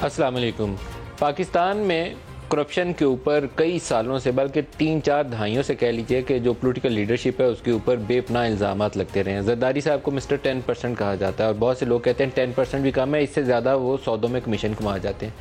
अस्सलाम वालेकुम। पाकिस्तान में करप्शन के ऊपर कई सालों से, बल्कि 3-4 दहाइयों से कह लीजिए कि जो पॉलिटिकल लीडरशिप है उसके ऊपर बेपनाह इल्ज़ामात लगते रहे हैं। जरदारी साहब को मिस्टर 10% कहा जाता है और बहुत से लोग कहते हैं 10% भी कम है, इससे ज़्यादा वो सौदों में कमीशन कमा जाते हैं।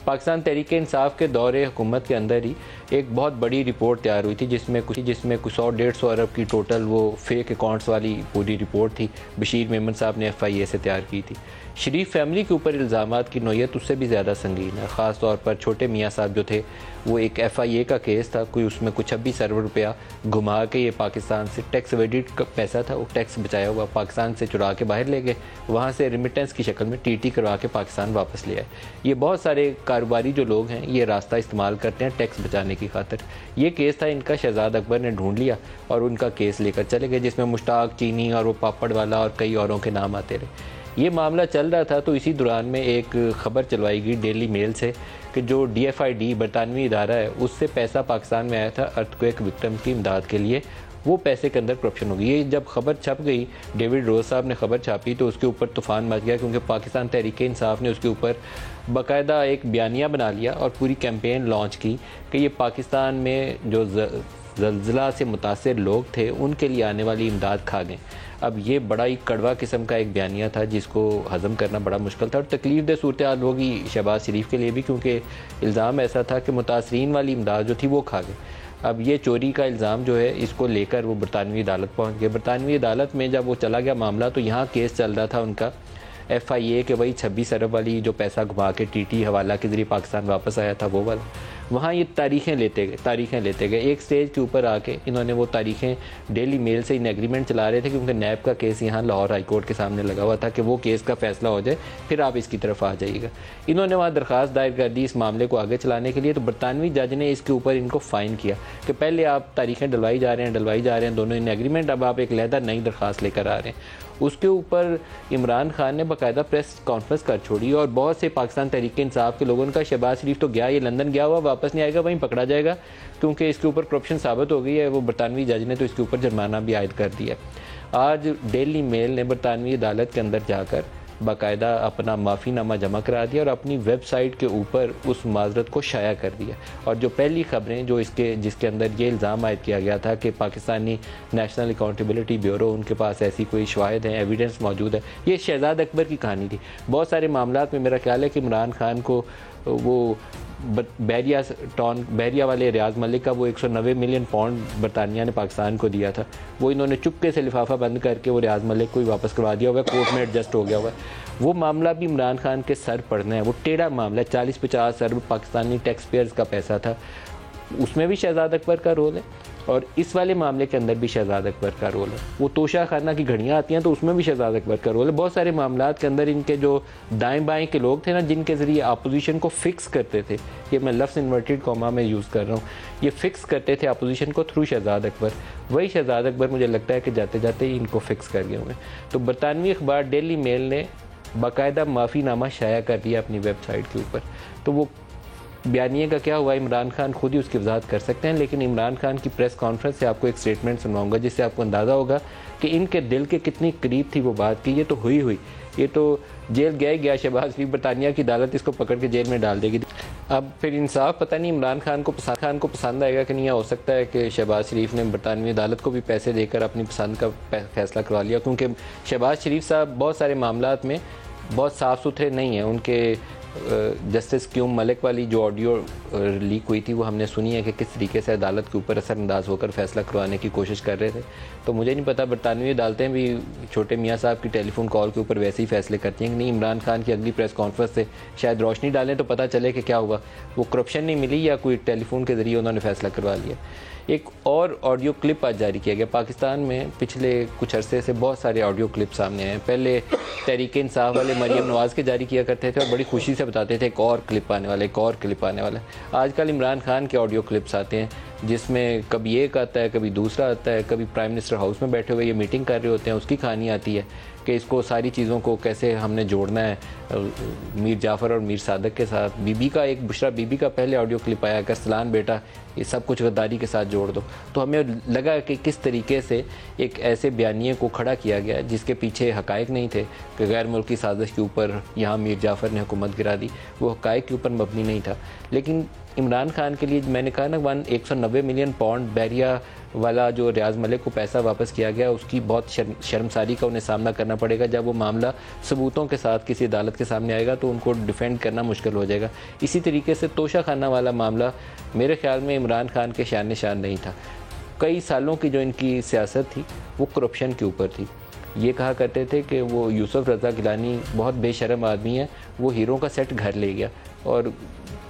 पाकिस्तान तहरीक इंसाफ के दौरे हुकूमत के अंदर ही एक बहुत बड़ी रिपोर्ट तैयार हुई थी जिसमें कुछ 100-150 अरब की टोटल वो फेक अकाउंट्स वाली पूरी रिपोर्ट थी। बशीर मेमन साहब ने FIA से तैयार की थी। शरीफ फैमिली के ऊपर इल्ज़ामात की नोयत उससे भी ज़्यादा संगीन है। ख़ास तौर पर छोटे मियाँ साहब जो थे, वो एक FIA का केस था, कोई उसमें कुछ 26 अरब रुपया घुमा के ये पाकिस्तान से टैक्स एवेडेड का पैसा था, वो टैक्स बचाया हुआ पाकिस्तान से चुरा के बाहर ले गए, वहाँ से रिमिटेंस की शक्ल में TT करवा के पाकिस्तान वापस ले आए। ये बहुत सारे कारोबारी जो लोग हैं ये रास्ता इस्तेमाल करते हैं टैक्स बचाने की खातिर। ये केस था इनका, शहजाद अकबर ने ढूंढ लिया और उनका केस लेकर चले गए, जिसमें मुश्ताक चीनी और वो पापड़ वाला और कई औरों के नाम आते रहे। ये मामला चल रहा था तो इसी दौरान में एक खबर चलवाई गई डेली मेल से कि जो DFID बरतानवी इदारा है उससे पैसा पाकिस्तान में आया था अर्थक्वेक विक्टिम की इमदाद के लिए, वो पैसे के अंदर करप्शन हो गई। ये जब खबर छप गई, डेविड रोज साहब ने खबर छापी तो उसके ऊपर तूफान मच गया, क्योंकि पाकिस्तान तहरीक इंसाफ ने उसके ऊपर बाकायदा एक बयानिया बना लिया और पूरी कैंपेन लॉन्च की कि ये पाकिस्तान में जो ज़ल्ज़ला से मुतासिर लोग थे उनके लिए आने वाली इमदाद खा गए। अब ये बड़ा ही कड़वा किस्म का एक बयानिया था जिसको हज़म करना बड़ा मुश्किल था और तकलीफ दह सूरत हाल होगी शहबाज शरीफ के लिए भी, क्योंकि इल्ज़ाम ऐसा था कि मुतासरीन वाली इमदाद जो थी वो खा गए। अब ये चोरी का इल्ज़ाम जो है इसको लेकर वो बरतानवी अदालत पहुँच गए। बरतानवी अदालत में जब वो चला गया मामला तो यहाँ केस चल रहा था उनका FIA के वही 26 अरब वाली जो पैसा घुमा के TT हवाला के ज़रिए पाकिस्तान वापस आया था वो वाला। वहाँ ये तारीखें लेते गए। एक स्टेज के ऊपर आके इन्होंने वो तारीखें डेली मेल से इन एग्रीमेंट चला रहे थे, क्योंकि नैब का केस यहाँ लाहौर हाई कोर्ट के सामने लगा हुआ था कि वो केस का फैसला हो जाए फिर आप इसकी तरफ आ जाइएगा। इन्होंने वहाँ दरख्वास्त दायर कर दी इस मामले को आगे चलाने के लिए, तो बरतानवी जज ने इसके ऊपर इनको फ़ाइन किया कि पहले आप तारीखें डलवाई जा रहे हैं दोनों इन एग्रीमेंट, अब आप एक लहदा नई दरख्वास्त लेकर आ रहे हैं। उसके ऊपर इमरान खान ने बाकायदा प्रेस कॉन्फ्रेंस कर छोड़ी और बहुत से पाकिस्तान तहरीक इंसाफ के लोगों का शहबाज शरीफ तो गया, ये लंदन गया हुआ, वापस नहीं आएगा, वहीं पकड़ा जाएगा क्योंकि इसके ऊपर करप्शन साबित हो गई है। वो बरतानवी जज ने तो इसके ऊपर जुर्माना भी आयद कर दिया। आज डेली मेल ने बरतानवी अदालत के अंदर जाकर बाकायदा अपना माफ़ीनामा जमा करा दिया और अपनी वेबसाइट के ऊपर उस माजरत को शाया कर दिया। और जो पहली खबरें जो जिसके अंदर ये इल्ज़ाम आयद किया गया था कि पाकिस्तानी नेशनल अकाउंटेबिलिटी ब्यूरो, उनके पास ऐसी कोई शवाहिद हैं, एविडेंस मौजूद है, ये शहजाद अकबर की कहानी थी। बहुत सारे मामलात में मेरा ख्याल है कि इमरान खान को वो बहरिया वाले रियाज मलिक का वो 190 मिलियन पाउंड बरतानिया ने पाकिस्तान को दिया था, वो इन्होंने चुपके से लिफाफा बंद करके वो रियाज मलिक को ही वापस करवा दिया हुआ, कोर्ट में एडजस्ट हो गया हुआ। वो मामला भी इमरान खान के सर पड़ना है, वो टेढ़ा मामला है। 40-50 अरब पाकिस्तानी टैक्स पेयर्स का पैसा था, उसमें भी शहजाद अकबर का रोल है और इस वाले मामले के अंदर भी शहजाद अकबर का रोल है। वो तोशा खाना की घड़ियाँ आती हैं तो उसमें भी शहजाद अकबर का रोल है। बहुत सारे मामलात के अंदर इनके जो दाएं बाएं के लोग थे ना, जिनके ज़रिए अपोजिशन को फिक्स करते थे, ये मैं लफ्ज़ इन्वर्टेड कॉमा में यूज़ कर रहा हूँ, ये फिक्स करते थे अपोजिशन को थ्रू शहजाद अकबर। वही शहजाद अकबर मुझे लगता है कि जाते जाते ही इनको फिक्स कर गए होंगे। तो बरतानवी अखबार डेली मेल ने बाकायदा माफ़ीनामा शाया कर दिया अपनी वेबसाइट के ऊपर। तो वो बयानिए का क्या हुआ, इमरान खान खुद ही उसकी वजाहत कर सकते हैं, लेकिन इमरान खान की प्रेस कॉन्फ्रेंस से आपको एक स्टेटमेंट सुनवाऊंगा जिससे आपको अंदाज़ा होगा कि इनके दिल के कितनी करीब थी वो बात की। ये तो हुई, ये तो जेल गया शहबाज शरीफ, बरतानिया की अदालत इसको पकड़ के जेल में डाल देगी। अब फिर इंसाफ पता नहीं इमरान खान को पसंद आएगा कि नहीं। हो सकता है कि शहबाज शरीफ ने बरतानवी अदालत को भी पैसे देकर अपनी पसंद का फैसला करवा लिया, क्योंकि शहबाज शरीफ साहब बहुत सारे मामलात में बहुत साफ़ सुथरे नहीं हैं। उनके जस्टिस क्यूम मलिक वाली जो ऑडियो लीक हुई थी वो हमने सुनी है कि किस तरीके से अदालत के ऊपर असरअंदाज होकर फैसला करवाने की कोशिश कर रहे थे। तो मुझे नहीं पता बरतानवी अदालतें भी छोटे मियाँ साहब की टेलीफोन कॉल के ऊपर वैसे ही फैसले करती हैं कि नहीं। इमरान खान की अगली प्रेस कॉन्फ्रेंस से शायद रोशनी डालें तो पता चले कि क्या हुआ, वो करप्शन नहीं मिली या कोई टेलीफोन के ज़रिए उन्होंने फैसला करवा लिया। एक और ऑडियो क्लिप आज जारी किया गया। पाकिस्तान में पिछले कुछ अरसे से बहुत सारे ऑडियो क्लिप सामने आए। पहले तहरीक इंसाफ वाले मरीम नवाज़ के जारी किया करते थे और बड़ी खुशी से बताते थे एक और क्लिप आने वाला है। आजकल इमरान खान के ऑडियो क्लिप्स आते हैं जिसमें कभी एक आता है, कभी दूसरा आता है, कभी प्राइम मिनिस्टर हाउस में बैठे हुए ये मीटिंग कर रहे होते हैं, उसकी कहानी आती है कि इसको सारी चीज़ों को कैसे हमने जोड़ना है मीर जाफ़र और मीर सादक के साथ। बीबी का एक बुशरा बीबी का पहले ऑडियो क्लिप आया कि सलान बेटा ये सब कुछ गद्दारी के साथ जोड़ दो। तो हमें लगा कि किस तरीके से एक ऐसे बयानिए को खड़ा किया गया जिसके पीछे हकायक नहीं थे कि गैर मुल्की साजिश के ऊपर यहाँ मीर जाफ़र ने हुकूमत गिरा दी, वो हकायक के ऊपर मबनी नहीं था। लेकिन इमरान खान के लिए मैंने कहा ना 190 मिलियन पाउंड बैरिया वाला जो रियाज मलिक को पैसा वापस किया गया, उसकी बहुत शर्मसारी का उन्हें सामना करना पड़ेगा। जब वो मामला सबूतों के साथ किसी अदालत के सामने आएगा तो उनको डिफेंड करना मुश्किल हो जाएगा। इसी तरीके से तोशा खाना वाला मामला मेरे ख्याल में इमरान खान के शान निशान नहीं था। कई सालों की जो इनकी सियासत थी वो करप्शन के ऊपर थी। ये कहा करते थे कि वो यूसुफ रज़ा गिलानी बहुत बेशरम आदमी है, वो हीरो का सेट घर ले गया। और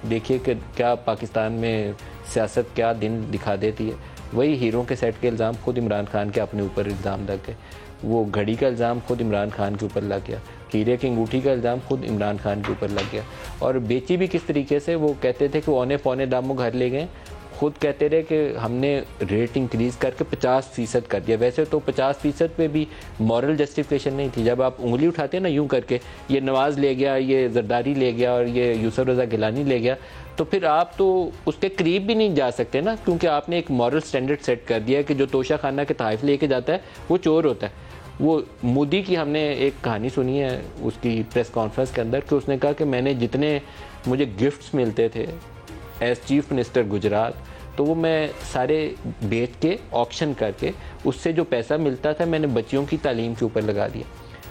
देखिए कि क्या पाकिस्तान में सियासत क्या दिन दिखा देती है। वही हीरो के सेट के इल्ज़ाम खुद इमरान खान के अपने ऊपर इल्ज़ाम लग गए। वो घड़ी का इल्ज़ाम खुद इमरान खान के ऊपर लग गया, हीरे की अंगूठी का इल्ज़ाम खुद इमरान खान के ऊपर लग गया। और बेची भी किस तरीके से, वो कहते थे कि औने पौने दामों घर ले गए, खुद कहते रहे कि हमने रेट इंक्रीज़ करके 50% कर दिया। वैसे तो 50% पे भी मॉरल जस्टिफिकेशन नहीं थी। जब आप उंगली उठाते हैं ना यूं करके, ये नवाज़ ले गया, ये जरदारी ले गया और ये यूसुफ रज़ा गिलानी ले गया, तो फिर आप तो उसके करीब भी नहीं जा सकते ना, क्योंकि आपने एक मॉरल स्टैंडर्ड सेट कर दिया कि जो तोशा खाना के तहफ़ लेके जाता है वो चोर होता है। वो मोदी की हमने एक कहानी सुनी है उसकी प्रेस कॉन्फ्रेंस के अंदर कि उसने कहा कि मैंने जितने मुझे गिफ्ट्स मिलते थे एज चीफ मिनिस्टर गुजरात, तो वो मैं सारे बेच के ऑक्शन करके उससे जो पैसा मिलता था मैंने बच्चियों की तालीम के ऊपर लगा दिया।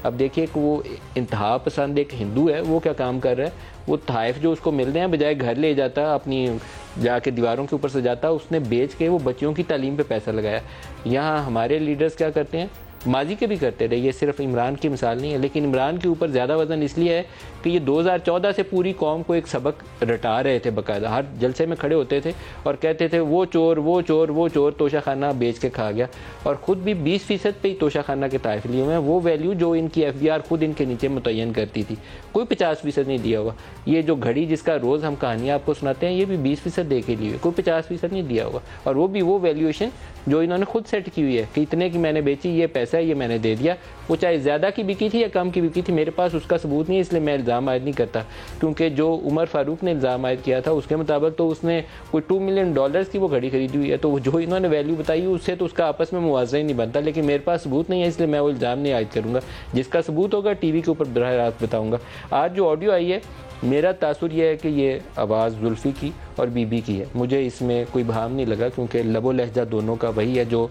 अब देखिए कि वो इंतहा पसंद एक हिंदू है, वो क्या काम कर रहा है, वो तहफ़ जो उसको मिल रहे हैं बजाय घर ले जाता, अपनी जाके दीवारों के ऊपर से जाता, उसने बेच के वो बच्चियों की तालीम पे पैसा लगाया। यहाँ हमारे लीडर्स क्या करते हैं, माजी के भी करते रहे, ये सिर्फ इमरान की मिसाल नहीं है, लेकिन इमरान के ऊपर ज़्यादा वजन इसलिए है कि ये 2014 से पूरी कौम को एक सबक रटा रहे थे। बाकायदा हर जलसे में खड़े होते थे और कहते थे वो चोर वो चोर वो चोर, तोशा खाना बेच के खा गया। और ख़ुद भी 20% पे ही तोशा खाना के ताइफ लिए हुए हैं। वो वैल्यू जो इनकी FBR खुद इनके नीचे मुतय्यन करती थी, कोई 50% नहीं दिया हुआ। ये जो घड़ी जिसका रोज़ हम कहानियाँ आपको सुनाते हैं, ये भी 20% दे के लिए, कोई 50% नहीं दिया हुआ। और वो भी वो वैल्यूएशन जो इन्होंने खुद सेट की हुई है कि इतने की मैंने बेची, ये पैसा है, ये मैंने दे दिया। वो चाहे ज़्यादा की बिकी थी या कम की बिकी थी, मेरे पास उसका सबूत नहीं है, इसलिए मैं इल्ज़ाम आयद नहीं करता। क्योंकि जो उमर फारूक ने इल्ज़ाम आयद किया था उसके मुताबिक तो उसने कोई $2 मिलियन की वो घड़ी खरीदी हुई है। तो जो इन्होंने वैल्यू बताई उससे तो उसका आपस में मुआवजा ही नहीं बनता। लेकिन मेरे पास सबूत नहीं है, इसलिए मैं वो इल्ज़ाम नहीं आयद करूँगा। जिसका सबूत होगा TV के ऊपर बराह रास्त बताऊँगा। आज जो ऑडियो आई है, मेरा तासुर यह है कि ये आवाज़ जुल्फ़ी की और बीबी की है। मुझे इसमें कोई भाव नहीं लगा, क्योंकि लबो लहजा दोनों का वही है जो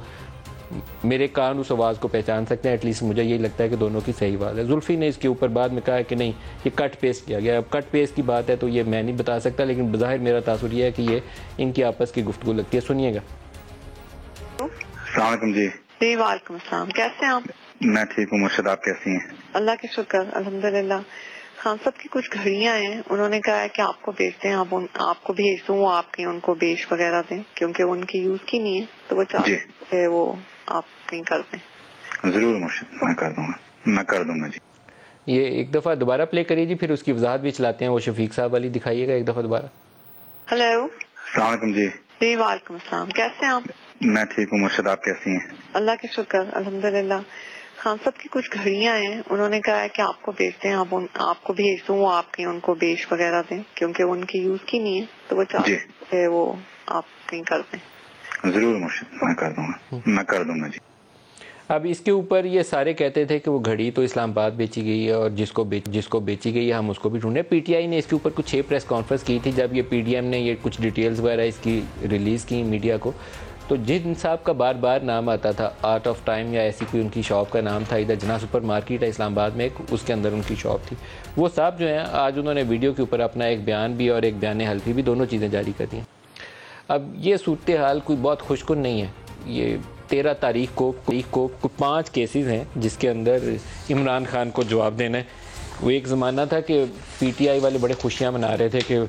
मेरे कान उस आवाज़ को पहचान सकते हैं। एटलीस्ट मुझे यही लगता है कि दोनों की सही आवाज़ है। जुल्फ़ी ने इसके ऊपर बाद में कहा है कि नहीं, ये कट पेस्ट किया गया। अब कट पेस्ट की बात है तो ये मैं नहीं बता सकता, लेकिन बज़ाहिर मेरा तासुर यह है कि ये इनकी आपस की गुफ्तगू लगती है। सुनिएगा। अस्सलाम वालेकुम जी। जी वालेकुम अस्सलाम, कैसे हैं आप? मैं ठीक हूँ मुर्शद, आप कैसी हैं? अल्लाह के शुक्र, अल्हम्दुलिल्लाह। खान साहब की कुछ घड़ियां हैं, उन्होंने कहा है कि आपको बेचते हैं, आपको भेज दूं, वो आपके उनको बेच वगैरह दें, क्योंकि वो उनकी यूज की नहीं है, तो वो चाहते हैं वो आप कहीं कर दें। जरूर मुर्शद, मैं कर दूंगा जी। ये एक दफ़ा दोबारा प्ले करिए जी, फिर उसकी वजाहत भी चलाते हैं। वो शफीक साहब वाली दिखाइएगा एक दफ़ा दोबारा। हेलो। अस्सलाम वालेकुम जी। जी वालेकुम अस्सलाम, कैसे हैं आप? मैं ठीक हूँ मुर्शद, आप कैसी हैं? अल्लाह के शुक्र, अल्हम्दुलिल्लाह। खान साहब की कुछ घड़ियां हैं, उन्होंने कहा है कि आपको बेचते हैं, आपको भेज दूं, वो आपके उनको बेच वगैरह दें, क्योंकि वो उनकी यूज की नहीं है, तो वो चाहते हैं वो आप कहीं कर दें। जरूर मुर्शद, मैं कर दूंगा जी। अब इसके ऊपर ये सारे कहते थे कि वो घड़ी तो इस्लामाबाद बेची गई है और जिसको बेची गई है हम उसको भी ढूंढे। PTI ने इसके ऊपर कुछ 6 प्रेस कॉन्फ्रेंस की थी जब ये PDM ने ये कुछ डिटेल्स वगैरह इसकी रिलीज़ की मीडिया को। तो जिन साहब का बार बार नाम आता था, आर्ट ऑफ टाइम या ऐसी कोई उनकी शॉप का नाम था, इधर जना सुपर मार्केट है इस्लामाबाद में एक, उसके अंदर उनकी शॉप थी। वो साहब जो हैं आज उन्होंने वीडियो के ऊपर अपना एक बयान भी और एक बयान हल्फी भी, दोनों चीज़ें जारी कर दी। अब ये सूरत हाल कोई बहुत खुशकुन नहीं है। ये 13 तारीख को 5 केसेस हैं जिसके अंदर इमरान खान को जवाब देना है। वो एक ज़माना था कि PTI वाले बड़े खुशियाँ मना रहे थे कि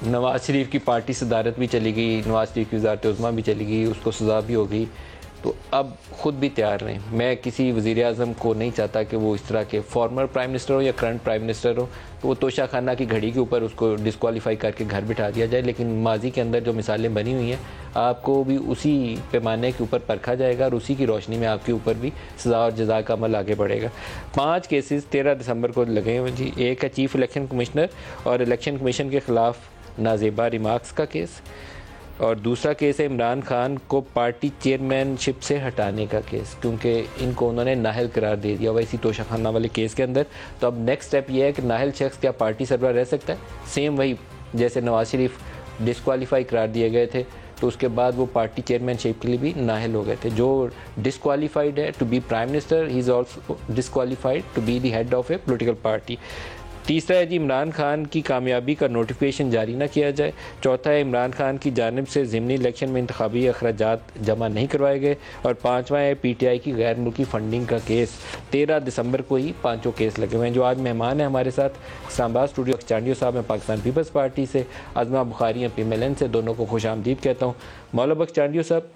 नवाज़ शरीफ की पार्टी सदारत भी चली गई, नवाज़ शरीफ की वज़ारत उज़्मा भी चली गई, उसको सज़ा भी हो गई। तो अब ख़ुद भी तैयार रहें। मैं किसी वज़ीर-ए-आज़म को नहीं चाहता कि वो इस तरह के फॉर्मर प्राइम मिनिस्टर हो या करंट प्राइम मिनिस्टर हो तो वो तोशा खाना की घड़ी के ऊपर उसको डिस्क्वालीफाई करके घर बिठा दिया जाए, लेकिन माजी के अंदर जो मिसालें बनी हुई हैं आपको भी उसी पैमाने के ऊपर परखा जाएगा और उसी की रोशनी में आपके ऊपर भी सज़ा और जज़ा का अमल आगे बढ़ेगा। 5 केसेस 13 दिसंबर को लगे हुए जी। एक है चीफ इलेक्शन कमिश्नर और इलेक्शन कमीशन के ख़िलाफ़ नाजेबा रिमार्क्स का केस, और दूसरा केस है इमरान खान को पार्टी चेयरमैनशिप से हटाने का केस, क्योंकि इनको उन्होंने नाहल करार दे दिया वैसी तोशा खाना वाले केस के अंदर। तो अब नेक्स्ट स्टेप ये है कि नाहल शख्स क्या पार्टी सरबराह रह सकता है, सेम वही जैसे नवाज शरीफ डिस्क्वालीफाई करार दिए गए थे तो उसके बाद वो पार्टी चेयरमैनशिप के लिए भी नाहल हो गए थे। जो डिस्क्वालीफाइड है to be prime minister, he is also disqualified to be the head of a political party. तीसरा है जी इमरान खान की कामयाबी का नोटिफिकेशन जारी ना किया जाए। चौथा है इमरान खान की जानिब से ज़िमनी इलेक्शन में इंतखाबी अखराजात जमा नहीं करवाए गए। और पाँचवा है PTI की गैर मुल्की फ़ंडिंग का केस। 13 दिसंबर को ही पाँचों केस लगे हुए हैं। जो आज मेहमान है हमारे साथ इस्लामाबाद स्टूडियो चांडियो साहब हैं पाकिस्तान पीपल्स पार्टी से, आज़मा बुखारी हैं PMLN से, दोनों को खुश आमदीद कहता हूँ। मौला बख्श चांडियो साहब,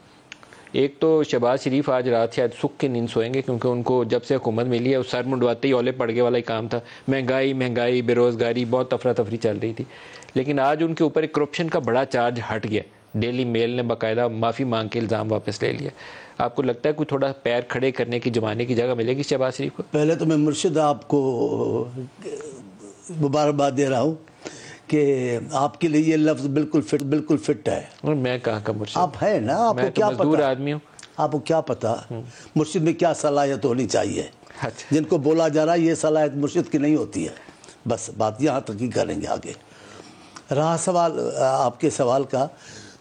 एक तो शहबाज शरीफ आज रात शायद सुख की नींद सोएंगे क्योंकि उनको जब से हुकूमत मिली है उस सर मुंडवाते ही ओले पड़ गए वाला ही काम था। महंगाई बेरोज़गारी बहुत अफरा तफरी चल रही थी, लेकिन आज उनके ऊपर एक करप्शन का बड़ा चार्ज हट गया। डेली मेल ने बाकायदा माफ़ी मांग के इल्ज़ाम वापस ले लिया। आपको लगता है कोई थोड़ा पैर खड़े करने की जमाने की जगह मिलेगी शहबाज शरीफ को? पहले तो मैं मुर्शिद आपको मुबारकबाद दे रहा हूँ कि आपके लिए ये लफ्ज़ बिल्कुल फिट है। और मैं कहाँ का मुर्शिद? आप है ना, आपको क्या मजदूर पता आदमी हूँ। आपको क्या पता मुर्शिद में क्या सलाहियत होनी चाहिए। अच्छा। जिनको बोला जा रहा है ये सलाहियत मुर्शिद की नहीं होती है। बस बात यहाँ तक ही करेंगे। आगे रहा सवाल आपके सवाल का,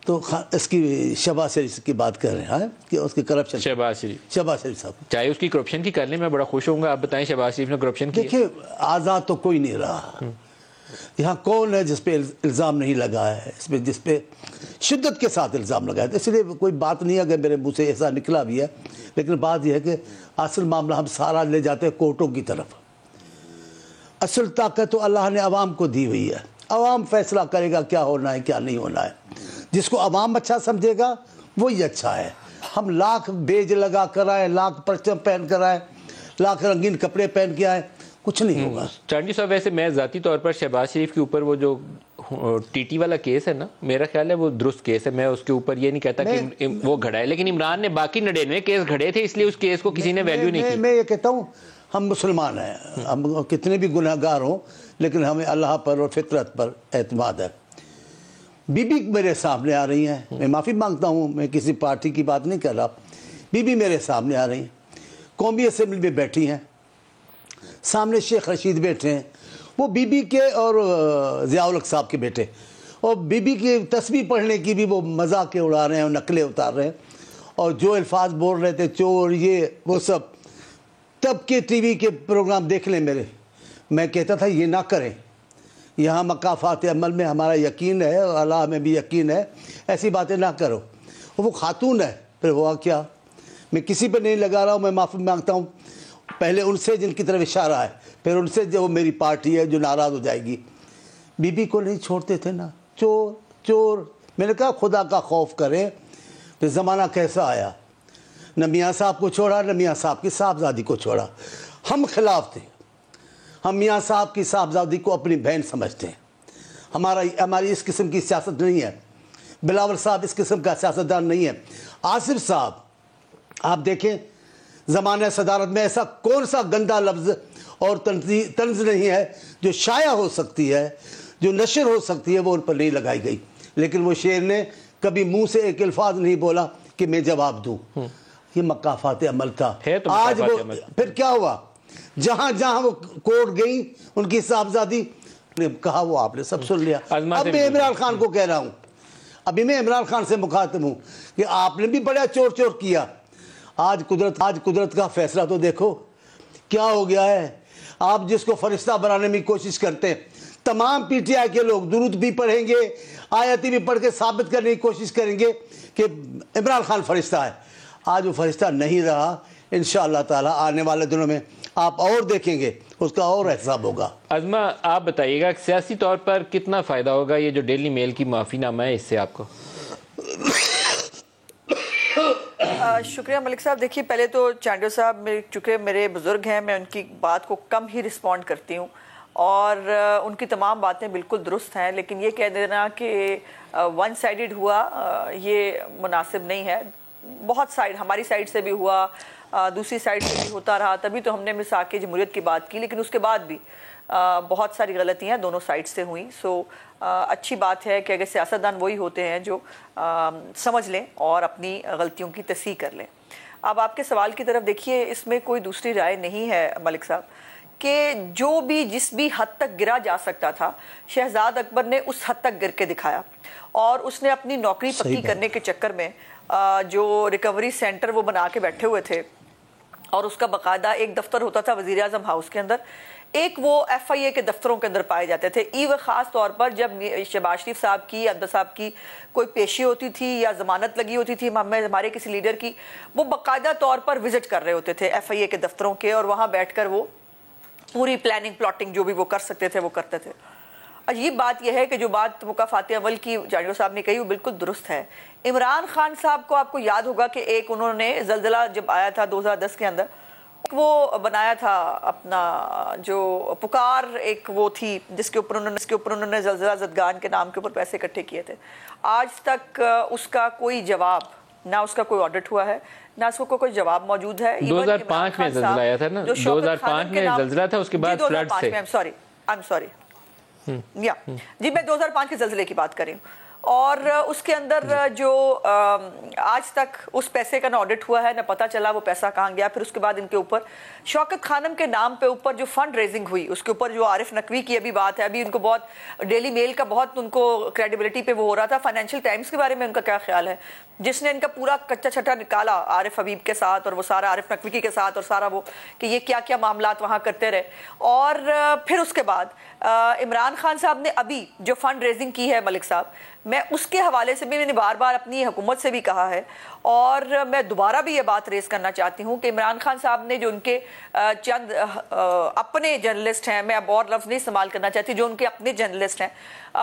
तो इसकी शहबाज शरीफ की बात कर रहे हैं कि उसकी करप्शन। शहबाज शरीफ साहब चाहे उसकी करप्शन की कर लें, मैं बड़ा खुश होऊंगा। आप बताएं शहबाज शरीफ ने करप्शन की? देखिए आज़ाद तो कोई नहीं रहा। यहाँ कौन है जिस पे इल्ज़ाम नहीं लगा है, इसमें जिस पे शिद्दत के साथ इल्ज़ाम लगाया। तो इसलिए कोई बात नहीं है अगर मेरे मुँह से ऐसा निकला भी है, लेकिन बात यह है कि असल मामला हम सारा ले जाते हैं कोर्टों की तरफ। असल ताकत तो अल्लाह ने अवाम को दी हुई है। अवाम फैसला करेगा क्या होना है क्या नहीं होना है। जिसको अवाम अच्छा समझेगा वही अच्छा है। हम लाख बेज लगा कर आए, लाख परचम पहन कर आए, लाख रंगीन कपड़े पहन के आए, कुछ नहीं होगा। चांडी साहब, वैसे मैं ज़ाती तौर पर शहबाज शरीफ के ऊपर वो जो TT वाला केस है ना, मेरा ख्याल है वो दुरुस्त केस है। मैं उसके ऊपर ये नहीं कहता कि वो घड़ा है, लेकिन इमरान ने बाकी 99 केस घड़े थे, इसलिए उस केस को किसी ने वैल्यू नहीं की। मैं ये कहता हूँ हम मुसलमान हैं, हम कितने भी गुनहगार हों, लेकिन हमें अल्लाह पर और फितरत पर एतमाद है। बीबी मेरे सामने आ रही हैं, मैं माफ़ी मांगता हूँ, मैं किसी पार्टी की बात नहीं कर रहा। बीबी मेरे सामने आ रही हैं, कौमी असेंबली में बैठी हैं, सामने शेख रशीद बैठे हैं, वो बीबी के और ज़ियाउल हक साहब के बेटे, और बीबी की तस्वीर पढ़ने की भी वो मजाक के उड़ा रहे हैं और नकलें उतार रहे हैं, और जो अल्फाज बोल रहे थे चोर ये वो सब। तब के TV के प्रोग्राम देख लें मेरे, मैं कहता था ये ना करें, यहाँ मकाफात अमल में हमारा यकीन है और अल्लाह में भी यकीन है, ऐसी बातें ना करो। वो खातून है, फिर हुआ क्या? मैं किसी पर नहीं लगा रहा हूँ, मैं माफ़ी मांगता हूँ पहले उनसे जिनकी तरफ इशारा है, फिर उनसे जो मेरी पार्टी है जो नाराज़ हो जाएगी। बीबी को नहीं छोड़ते थे ना, चोर चोर। मैंने कहा खुदा का खौफ करें। फिर ज़माना कैसा आया, न मियाँ साहब को छोड़ा, न मियाँ साहब की साहबजादी को छोड़ा। हम खिलाफ थे, हम मियाँ साहब की साहबजादी को अपनी बहन समझते हैं। हमारी इस किस्म की सियासत नहीं है। बिलावल साहब इस किस्म का सियासतदान नहीं है। आसिफ साहब, आप देखें ज़माने सदारत में ऐसा कौन सा गंदा लफ्ज़ और तंज नहीं है जो शाया हो सकती है, जो नशर हो सकती है, वो उन पर नहीं लगाई गई। लेकिन वो शेर ने कभी मुंह से एक अल्फाज नहीं बोला कि मैं जवाब दूँ। ये मकाफात अमल था। तो आज वो फिर क्या हुआ, जहाँ जहाँ वो कोर्ट गई उनकी साहबजादी ने कहा, वो आपने सब सुन लिया। अब मैं इमरान खान को कह रहा हूँ, अभी मैं इमरान खान से मुखातिब हूँ कि आपने भी बड़ा चोर चोर किया। आज कुदरत का फैसला तो देखो क्या हो गया है। आप जिसको फरिश्ता बनाने में कोशिश करते हैं, तमाम PTI के लोग दुरूद भी पढ़ेंगे, आयती भी पढ़ के साबित करने की कोशिश करेंगे कि इमरान खान फरिश्ता है। आज वो फरिश्ता नहीं रहा। इंशाअल्लाह ताला आने वाले दिनों में आप और देखेंगे, उसका और हिसाब होगा। अज़मा, आप बताइएगा सियासी तौर पर कितना फ़ायदा होगा ये जो डेली मेल की माफ़ीनामा है इससे आपको? शुक्रिया मलिक साहब। देखिए, पहले तो चांडियो साहब चूँकि मेरे बुजुर्ग हैं, मैं उनकी बात को कम ही रिस्पॉन्ड करती हूँ और उनकी तमाम बातें बिल्कुल दुरुस्त हैं, लेकिन ये कह देना कि वन साइडेड हुआ ये मुनासिब नहीं है। बहुत साइड, हमारी साइड से भी हुआ, दूसरी साइड से भी होता रहा, तभी तो हमने मिसाक जमहूरियत की बात की, लेकिन उसके बाद भी बहुत सारी गलतियाँ दोनों साइड से हुई। सो अच्छी बात है कि अगर सियासतदान वही होते हैं जो समझ लें और अपनी गलतियों की तस्हीह कर लें। अब आपके सवाल की तरफ देखिए, इसमें कोई दूसरी राय नहीं है मलिक साहब कि जो भी जिस भी हद तक गिरा जा सकता था, शहजाद अकबर ने उस हद तक गिर के दिखाया और उसने अपनी नौकरी पक्की करने के चक्कर में जो रिकवरी सेंटर वो बना के बैठे हुए थे और उसका बाकायदा एक दफ्तर होता था वज़ीर आज़म हाउस के अंदर, एक वो FIA के दफ्तरों के अंदर पाए जाते थे। ईव ख़ास तौर पर जब शहबाज शरीफ साहब की, अब्दुल साहब की कोई पेशी होती थी या ज़मानत लगी होती थी हमारे किसी लीडर की, वो बाकायदा तौर पर विजिट कर रहे होते थे FIA के दफ्तरों के, और वहाँ बैठकर वो पूरी प्लानिंग प्लॉटिंग जो भी वो कर सकते थे वो करते थे। अजीब बात यह है कि जो बात मुकाफ़ात अमल की चांडियो साहब ने कही वो बिल्कुल दुरुस्त है। इमरान खान साहब को आपको याद होगा कि एक उन्होंने ज़लज़ला जब आया था 2010 के अंदर, वो बनाया था अपना जो पुकार, एक वो थी जिसके ऊपर उन्होंने ज़लज़ला ज़दगान के नाम के ऊपर पैसे इकट्ठे किए थे। आज तक उसका कोई जवाब, ना उसका कोई ऑडिट हुआ है, ना उसको कोई जवाब मौजूद है। 2005 में ज़लज़ला आया था ना, 2005 में ज़लज़ला था, उसके बाद फ्लड से। आई एम सॉरी या जी, मैं 2005 के ज़लज़ले की बात कर रही हूँ। और उसके अंदर जो आज तक उस पैसे का ना ऑडिट हुआ है, ना पता चला वो पैसा कहाँ गया। फिर उसके बाद इनके ऊपर शौकत खानम के नाम पे ऊपर जो फंड रेजिंग हुई, उसके ऊपर जो आरिफ नकवी की अभी बात है, अभी उनको बहुत डेली मेल का बहुत उनको क्रेडिबिलिटी पे वो हो रहा था। फाइनेंशियल टाइम्स के बारे में उनका क्या ख्याल है, जिसने इनका पूरा कच्चा छट्टा निकाला आरिफ हबीब के साथ और वो सारा आरिफ नकवी के साथ और सारा वो कि ये क्या क्या मामलात वहाँ करते रहे। और फिर उसके बाद इमरान खान साहब ने अभी जो फंड रेजिंग की है मलिक साहब, मैं उसके हवाले से भी मैंने बार बार अपनी हुकूमत से भी कहा है और मैं दोबारा भी ये बात रेस करना चाहती हूँ कि इमरान खान साहब ने जो उनके चंद अपने जर्नलिस्ट हैं, मैं अब और लफ्ज़ नहीं इस्तेमाल करना चाहती, जो उनके अपने जर्नलिस्ट हैं,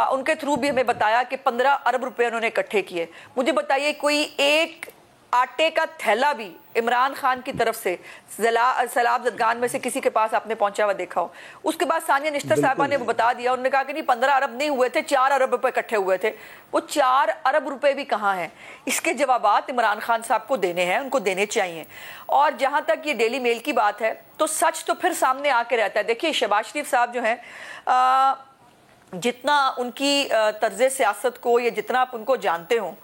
उनके थ्रू भी हमें बताया कि 15 अरब रुपए उन्होंने इकट्ठे किए। मुझे बताइए कोई एक आटे का थैला भी इमरान खान की तरफ से सैलाब ज़दगान में से किसी के पास आपने पहुंचा हुआ देखा हो? उसके बाद सानिया निश्तर साहिबा ने वो बता दिया, उन्होंने कहा कि नहीं 15 अरब नहीं हुए थे, 4 अरब रुपए इकट्ठे हुए थे। वो 4 अरब रुपए भी कहाँ हैं? इसके जवाबात इमरान खान साहब को देने हैं, उनको देने चाहिए। और जहां तक ये डेली मेल की बात है तो सच तो फिर सामने आके रहता है। देखिए, शहबाज शरीफ साहब जो हैं, जितना उनकी तर्ज सियासत को या जितना आप उनको जानते हो,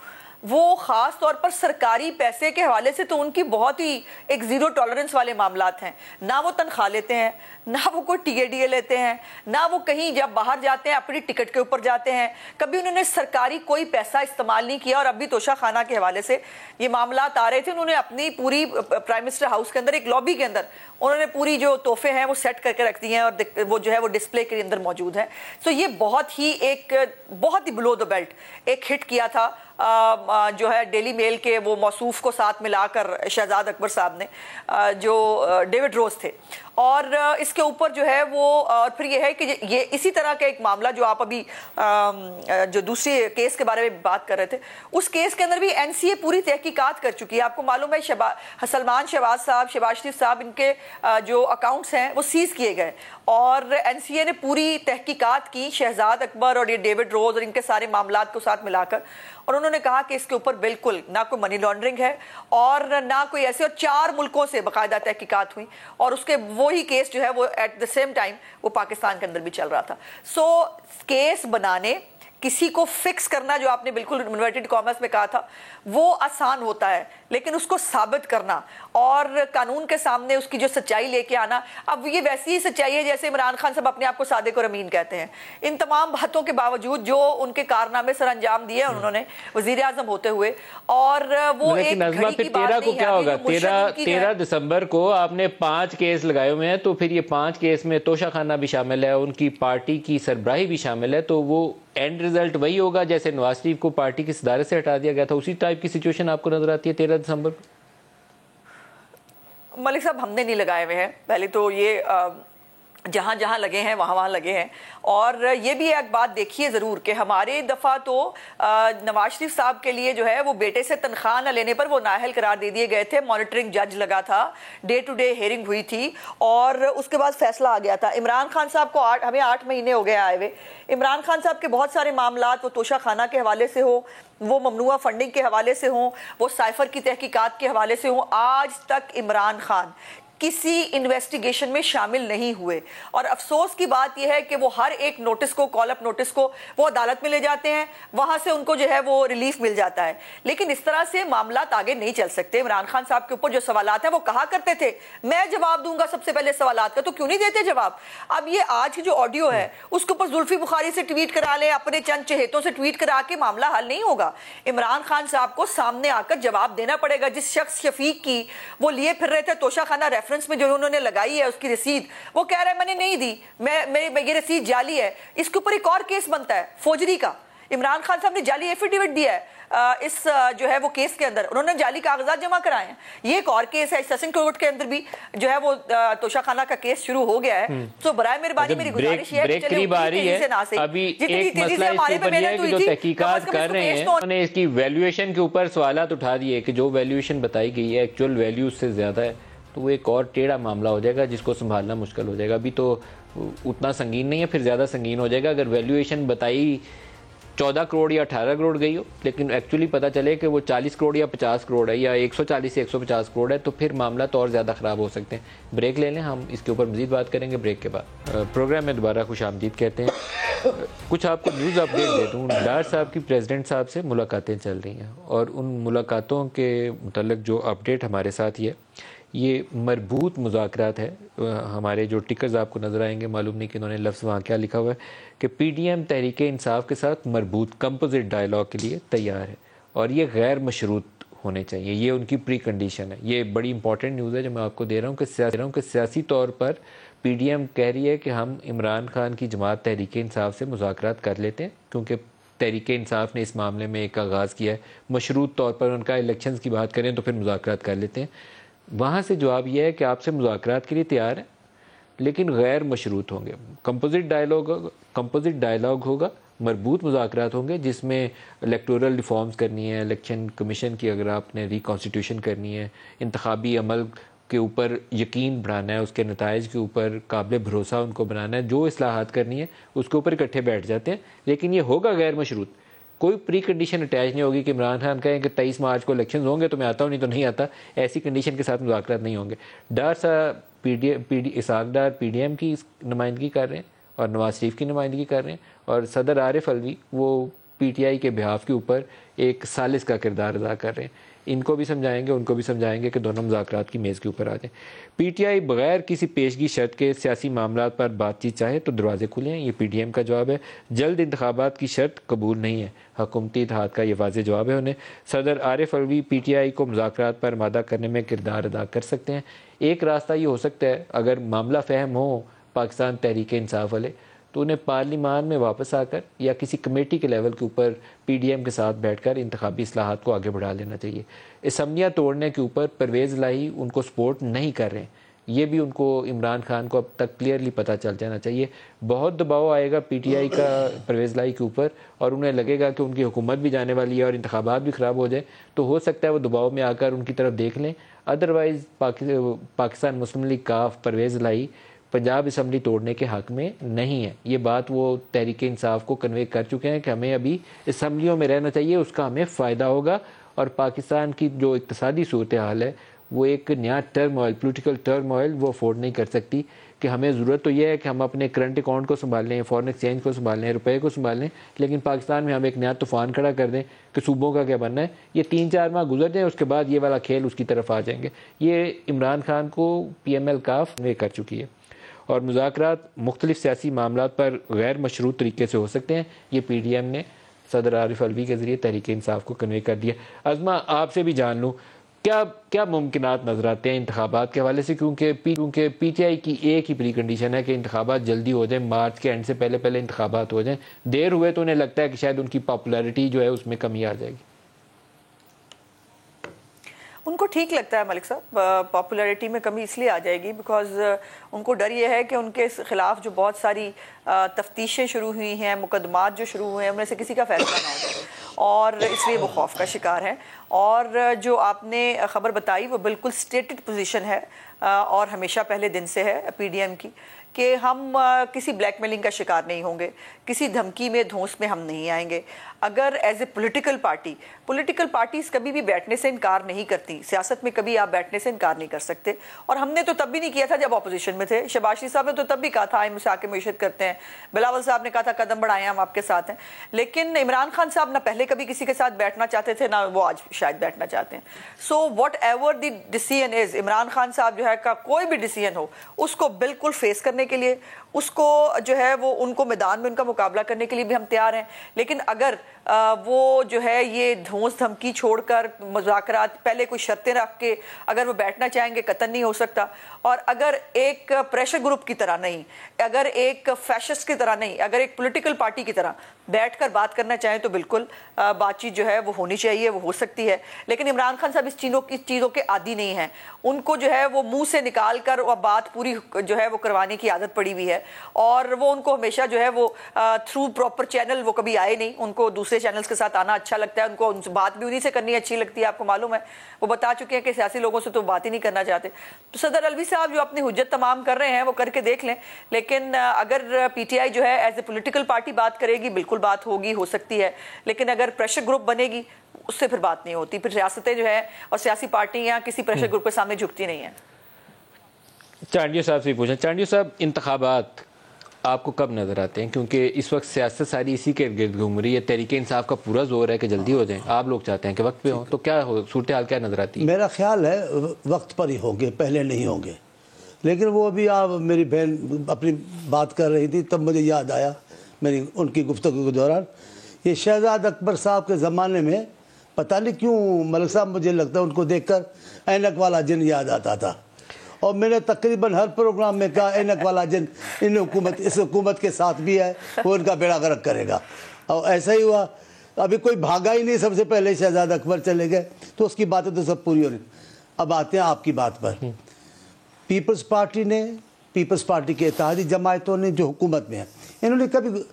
वो ख़ास तौर पर सरकारी पैसे के हवाले से तो उनकी बहुत ही एक ज़ीरो टॉलरेंस वाले मामलात हैं। ना वो तनख्वाह लेते हैं, ना वो कोई TADA लेते हैं, ना वो कहीं जब बाहर जाते हैं अपनी टिकट के ऊपर जाते हैं। कभी उन्होंने सरकारी कोई पैसा इस्तेमाल नहीं किया। और अभी तोशा खाना के हवाले से ये मामलात आ रहे थे, उन्होंने अपनी पूरी प्राइम मिनिस्टर हाउस के अंदर एक लॉबी के अंदर उन्होंने पूरी जो तोहफे हैं वो सेट करके रख दिए हैं और वो जो है वो डिस्प्ले के अंदर मौजूद है। तो ये बहुत ही बिलो द बेल्ट एक हिट किया था जो है डेली मेल के वो मौसूफ को साथ मिलाकर शहजाद अकबर साहब ने, जो डेविड रोज थे। और इसके ऊपर जो है वो, और फिर ये है कि ये इसी तरह का एक मामला जो आप अभी जो दूसरे केस के बारे में बात कर रहे थे, उस केस के अंदर भी NCA पूरी तहकीकात कर चुकी है। आपको मालूम है सलमान शहबाज साहब, शहबाज शरीफ साहब, इनके जो अकाउंट्स हैं वो सीज किए गए और NCA ने पूरी तहकीकात की शहजाद अकबर और ये डेविड रोज और इनके सारे मामलात को साथ मिलाकर, और उन्होंने कहा कि इसके ऊपर बिल्कुल ना कोई मनी लॉन्ड्रिंग है और ना कोई ऐसे, और 4 मुल्कों से बाकायदा तहकीकात हुई और उसके वही केस जो है वो एट द सेम टाइम वो पाकिस्तान के अंदर भी चल रहा था। सो केस बनाने, किसी को फिक्स करना, जो आपने बिल्कुल इन्वर्टेड कॉमर्स में कहा था, वो आसान होता है, लेकिन उसको साबित करना और कानून के सामने उसकी जो सच्चाई लेके आना, अब ये वैसी ही सच्चाई है जैसे इमरान खान साहब अपने आप को सादिक और अमीन कहते हैं। इन तमाम बातों के बावजूद जो उनके कारनामे सर अंजाम दिए उन्होंने वजीर आजम होते हुए, और वो एक घड़ी की बात नहीं है। क्या होगा 13 दिसंबर को आपने 5 केस लगाए हुए हैं, तो फिर ये 5 केस में तोशा खाना भी शामिल है, उनकी पार्टी की सरबराही भी शामिल है, तो वो एंड रिजल्ट वही होगा जैसे नवाज शरीफ को पार्टी की सदारत से हटा दिया गया था। उसी टाइप की सिचुएशन आपको नजर आती है 13 दिसंबर को? मलिक साहब, हमने नहीं लगाए हुए हैं। पहले तो ये जहां जहां लगे हैं वहां वहां लगे हैं। और ये भी एक बात देखिए जरूर कि हमारे दफा तो नवाज शरीफ साहब के लिए जो है वो बेटे से तनख्वाह न लेने पर वो नाअहल करार दे दिए गए थे। मॉनिटरिंग जज लगा था, डे टू डे हियरिंग हुई थी और उसके बाद फैसला आ गया था। इमरान खान साहब को हमें 8 महीने हो गए आए हुए। इमरान खान साहब के बहुत सारे मामलात, वो तोशा खाना के हवाले से हो, वो ममनुआ फंडिंग के हवाले से हो, वो साइफर की तहकीकात के हवाले से हो, आज तक इमरान खान किसी इन्वेस्टिगेशन में शामिल नहीं हुए। और अफसोस की बात यह है कि वो हर एक नोटिस को, कॉल अप नोटिस को वो अदालत में ले जाते हैं, वहां से उनको जो है वो रिलीफ मिल जाता है। लेकिन इस तरह से मामलात आगे नहीं चल सकते। इमरान खान साहब के ऊपर जो सवालात हैं वो कहा करते थे मैं जवाब दूंगा सबसे पहले सवालात का, तो क्यों नहीं देते जवाब? अब ये आज की जो ऑडियो है उसके ऊपर जुल्फी बुखारी से ट्वीट करा ले, अपने चंद चहेतों से ट्वीट करा के मामला हल नहीं होगा। इमरान खान साहब को सामने आकर जवाब देना पड़ेगा। जिस शख्स शफीक की वो लिए फिर रहे थे तोशा खाना रेफरेंस में जो उन्होंने लगाई है उसकी रसीद, वो कह रहा है मैंने नहीं दी, मैं ये रसीद जाली है। इसके ऊपर एक और केस बनता है फौजरी का। इमरान खान साहब ने जाली एफिडेविट दिया है इस जो है वो केस के अंदर, उन्होंने जाली कागजात जमा कराए हैं। ये एक और केस है। सेशन कोर्ट के अंदर भी जो है वो तोशा खाना का केस शुरू हो गया है। तो बराए मेहरबानी मेरी गुजारिश है कि चलिए अभी एक मसला इसके ऊपर है कि जो तहकीकात कर रहे हैं उन्होंने इसकी वैल्यूएशन के ऊपर सवालात उठा दिए कि जो वैल्यूएशन बताई गई है एक्चुअल वैल्यू उससे ज्यादा है, तो वो एक और टेढ़ा मामला हो जाएगा जिसको संभालना मुश्किल हो जाएगा। अभी तो उतना संगीन नहीं है, फिर ज़्यादा संगीन हो जाएगा। अगर वैल्यूएशन बताई 14 करोड़ या 18 करोड़ गई हो लेकिन एक्चुअली पता चले कि वो 40 करोड़ या 50 करोड़ है या 140 से 150 करोड़ है, तो फिर मामला तो और ज़्यादा ख़राब हो सकते हैं। ब्रेक ले लें, हम इसके ऊपर मज़ीद बात करेंगे ब्रेक के बाद। प्रोग्राम में दोबारा खुशामदीद कहते हैं। कुछ आपको न्यूज़ अपडेट दे दूँ। डार साहब की प्रेसिडेंट साहब से मुलाकातें चल रही हैं और उन मुलाकातों के मुतल्लिक़ जो अपडेट हमारे साथ ये मरबूत मुज़ाकरात है। हमारे जो टिकर्स आपको नज़र आएंगे, मालूम नहीं कि इन्होंने लफ्ज़ वहाँ क्या लिखा हुआ है कि पीडीएम तहरीक इंसाफ के साथ मरबूत कंपोजिट डायलॉग के लिए तैयार है और ये गैर मशरूत होने चाहिए। ये उनकी प्री कंडीशन है। ये बड़ी इंपॉर्टेंट न्यूज़ है जो मैं आपको दे रहा हूँ कि सियासी तौर पर पीडीएम कह रही है कि हम इमरान खान की जमात तहरीक इंसाफ से मुज़ाकरात कर लेते हैं, क्योंकि तहरीक इंसाफ ने इस मामले में एक आगाज़ किया है। मशरूत तौर पर उनका इलेक्शंस की बात करें तो फिर मुज़ाकरात कर लेते हैं। वहाँ से जवाब यह है कि आपसे मुज़ाकरात के लिए तैयार है लेकिन गैर मशरूत होंगे। कंपोजिट डायलॉग होगा, मरबूत मुज़ाकरात होंगे जिसमें इलेक्टोरल रिफॉर्म्स करनी है, इलेक्शन कमीशन की अगर आपने रिकॉन्स्टिट्यूशन करनी है, इंतखाबी अमल के ऊपर यकीन बढ़ाना है, उसके नताइज के ऊपर काबिल भरोसा उनको बनाना है, जो इस्लाहात करनी है उसके ऊपर इकट्ठे बैठ जाते हैं। लेकिन ये होगा गैर मशरूत। कोई प्री कंडीशन अटैच नहीं होगी कि इमरान खान कहें कि 23 मार्च को इलेक्शन होंगे तो मैं आता हूँ, नहीं तो नहीं आता। ऐसी कंडीशन के साथ मुज़ाकरात नहीं होंगे। डार साहब इसाक डार पीडीएम की नुमाइंदगी कर रहे हैं और नवाज शरीफ की नुमाइंदगी कर रहे हैं और सदर आरिफ अलवी वो पीटीआई के बिहाफ के ऊपर एक सालिस का किरदार अदा कर रहे हैं। इनको भी समझाएंगे, उनको भी समझाएंगे कि दोनों मुज़ाकरात की मेज़ के ऊपर आ जाएं। पीटीआई बगैर किसी पेशगी शर्त के सियासी मामलात पर बातचीत चाहे तो दरवाजे खुले हैं, ये पीडीएम का जवाब है। जल्द इंतखाबात की शर्त कबूल नहीं है, हुकूमती इत्तेहाद का ये वाज़ेह जवाब है उन्हें। सदर आरिफ अलवी पीटीआई को मुज़ाकरात पर आमादा करने में किरदार अदा कर सकते हैं। एक रास्ता ये हो सकता है, अगर मामला फ़हम हो पाकिस्तान तहरीक इंसाफ वाले, तो उन्हें पार्लिमान में वापस आकर या किसी कमेटी के लेवल के ऊपर पीडीएम के साथ बैठकर इंतखाबी इस्लाहात को आगे बढ़ा लेना चाहिए। असम्बलियाँ तोड़ने के ऊपर परवेज़ इलाही उनको सपोर्ट नहीं कर रहे हैं, ये भी उनको इमरान खान को अब तक क्लियरली पता चल जाना चाहिए। बहुत दबाव आएगा पीटीआई का परवेज़ इलाही के ऊपर और उन्हें लगेगा कि उनकी हुकूमत भी जाने वाली है और इंतखाबात भी ख़राब हो जाए, तो हो सकता है वो दबाव में आकर उनकी तरफ देख लें। अदरवाइज़ पाकिस्तान मुस्लिम लीग काफ परवेज़ इलाही पंजाब असम्बली तोड़ने के हक़ में नहीं है। ये बात वो तहरीक इंसाफ को कन्वे कर चुके हैं कि हमें अभी असम्बलियों में रहना चाहिए, उसका हमें फ़ायदा होगा। और पाकिस्तान की जो इक़्तिसादी सूरत हाल है वो एक नया टर्मोइल, पोलिटिकल टर्मोइल वो अफोर्ड नहीं कर सकती कि हमें ज़रूरत तो यह है कि हम अपने करंट अकाउंट को संभाल लें, फॉरेन एक्सचेंज को संभाल लें, रुपये को संभाल लें, लेकिन पाकिस्तान में हम एक नया तूफ़ान खड़ा कर दें कि सूबों का क्या बनना है। ये 3-4 माह गुजर जाए, उसके बाद ये वाला खेल उसकी तरफ आ जाएंगे। ये इमरान खान को PML काफ में कर चुकी है। और मुज़ाकरात मुख्तलिफ सियासी मामलात पर गैर मशरूत तरीके से हो सकते हैं, ये PDM ने सदर आरिफ अलवी के ज़रिए तहरीक इंसाफ को कन्वे कर दिया। अज़मा, आपसे भी जान लूँ क्या मुमकिनात नज़र आते हैं इंतखाबात के हवाले से, क्योंकि PTI की एक ही प्री कंडीशन है कि इंतखाबात जल्दी हो जाए, मार्च के एंड से पहले इंतखाबात हो जाएं। देर हुए तो उन्हें लगता है कि शायद उनकी पॉपुलैरिटी जो है उसमें कमी आ जाएगी। उनको ठीक लगता है मलिक साहब, पॉपुलैरिटी में कमी इसलिए आ जाएगी बिकॉज उनको डर ये है कि उनके खिलाफ जो बहुत सारी तफ्तीशें शुरू हुई हैं, मुकदमात जो शुरू हुए हैं, उनमें से किसी का फैसला ना हो जाए, और इसलिए वो खौफ का शिकार हैं। और जो आपने खबर बताई वो बिल्कुल स्टेटेड पोजीशन है और हमेशा पहले दिन से है पीडीएम की कि हम किसी ब्लैकमेलिंग का शिकार नहीं होंगे, किसी धमकी में धौंस में हम नहीं आएंगे। अगर एज ए पॉलिटिकल पार्टीज कभी भी बैठने से इनकार नहीं करती, सियासत में कभी आप बैठने से इनकार नहीं कर सकते, और हमने तो तब भी नहीं किया था जब अपोजिशन में थे। शहबाज शरीफ साहब ने तो तब भी कहा था आए मुझसे आके मुशरत करते हैं, बिलावल साहब ने कहा था कदम बढ़ाएं हम आपके साथ हैं, लेकिन इमरान खान साहब ना पहले कभी किसी के साथ बैठना चाहते थे ना वो आज शायद बैठना चाहते हैं। So what ever the decision is, Imran Khan साहब जो है का कोई भी डिसीजन हो उसको बिल्कुल फेस करने के लिए, उसको जो है वो उनको मैदान में उनका मुकाबला करने के लिए भी हम तैयार हैं। लेकिन अगर वो जो है ये धौंस धमकी छोड़कर मुज़ाकरात पहले कोई शर्तें रख के अगर वो बैठना चाहेंगे, कतई नहीं हो सकता। और अगर एक प्रेशर ग्रुप की तरह नहीं, अगर एक फैशिस्ट की तरह नहीं, अगर एक पॉलिटिकल पार्टी की तरह बैठकर बात करना चाहें तो बिल्कुल बातचीत जो है वो होनी चाहिए, वो हो सकती है। लेकिन इमरान खान साहब इस चीज़ों के आदी नहीं हैं, उनको जो है वो मुंह से निकाल कर वो बात पूरी जो है वो करवाने की आदत पड़ी हुई है, और वो उनको हमेशा जो है वो थ्रू प्रॉपर चैनल वो कभी आए नहीं, उनको दूसरे चैनल्स के साथ आना अच्छा लगता है, उनको उनसे बात भी उन्हीं से करनी अच्छी लगती है। आपको मालूम है वो बता चुके हैं कि सियासी लोगों से तो बात ही नहीं करना चाहते। तो सदर अलवी साहब जो अपनी हुज्जत तमाम कर रहे हैं वो करके देख लें, लेकिन अगर पीटीआई जो है एज ए पॉलिटिकल पार्टी बात करेगी बिल्कुल बात होगी, हो सकती है, लेकिन अगर प्रेशर ग्रुप बनेगी उससे फिर बात नहीं होती। फिर रियासतें जो है और सियासी पार्टियां किसी प्रेशर ग्रुप के सामने झुकती नहीं है। चांडियो साहब से पूछें, चांडियो साहब इंतखाबात आपको कब नजर आते हैं? क्योंकि इस वक्त सियासत सारी इसी के गिर्द घूम रही है, तहरीक इंसाफ का पूरा जोर है कि जल्दी हो जाए, आप लोग चाहते हैं कि वक्त पे हो, तो क्या हो सूरत हाल क्या नजर आती है? मेरा ख्याल है वक्त पर ही होंगे, पहले नहीं होंगे। लेकिन वो अभी आप मेरी बहन अपनी बात कर रही थी तब मुझे याद आया मेरी उनकी गुफ्तगू के दौरान, ये शहजाद अकबर साहब के ज़माने में पता नहीं क्यों मलिक साहब मुझे लगता है उनको देखकर ऐनक वाला जिन याद आता था, और मैंने तकरीबन हर प्रोग्राम में कहा ऐनक वाला जिन इस हुकूमत के साथ भी है, वो इनका बेड़ा गर्क करेगा। और ऐसा ही हुआ, अभी कोई भागा ही नहीं, सबसे पहले शहजाद अकबर चले गए, तो उसकी बातें तो सब पूरी हो रही। अब आते हैं आपकी बात पर। पीपल्स पार्टी ने, पीपल्स पार्टी के इत्तेहादी जमायतों ने जो हुकूमत में है, इन्होंने कभी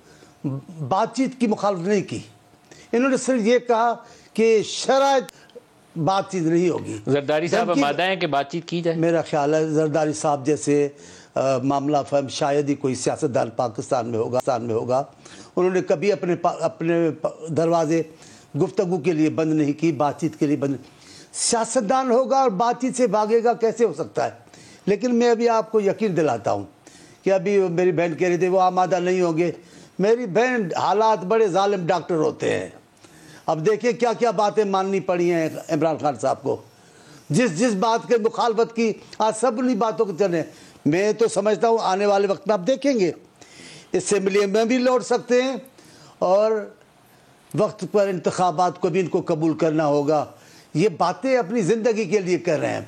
बातचीत की मुखालफत नहीं की, इन्होंने सिर्फ ये कहा कि शराइत बातचीत नहीं होगी। जरदारी साहब मादा है कि बातचीत की जाए? मेरा ख्याल है जरदारी साहब जैसे मामला फहम शायद ही कोई सियासतदान पाकिस्तान में होगा। उन्होंने कभी अपने दरवाजे गुफ्तगू के लिए बंद नहीं की, बातचीत के लिए बंद। सियासतदान होगा और बातचीत से भागेगा, कैसे हो सकता है? लेकिन मैं अभी आपको यकीन दिलाता हूँ कि अभी मेरी बहन कह रही थी वो आमादा नहीं होंगे। मेरी बहन, हालात बड़े जालिम डॉक्टर होते हैं। अब देखिए क्या क्या बातें माननी पड़ी हैं इमरान खान साहब को, जिस बात के मुखालफत की आज सब उन्हीं बातों को चले। मैं तो समझता हूँ आने वाले वक्त में आप देखेंगे असेंबली में भी लौट सकते हैं, और वक्त पर इंतखाबात को भी इनको कबूल करना होगा। ये बातें अपनी ज़िंदगी के लिए कर रहे हैं,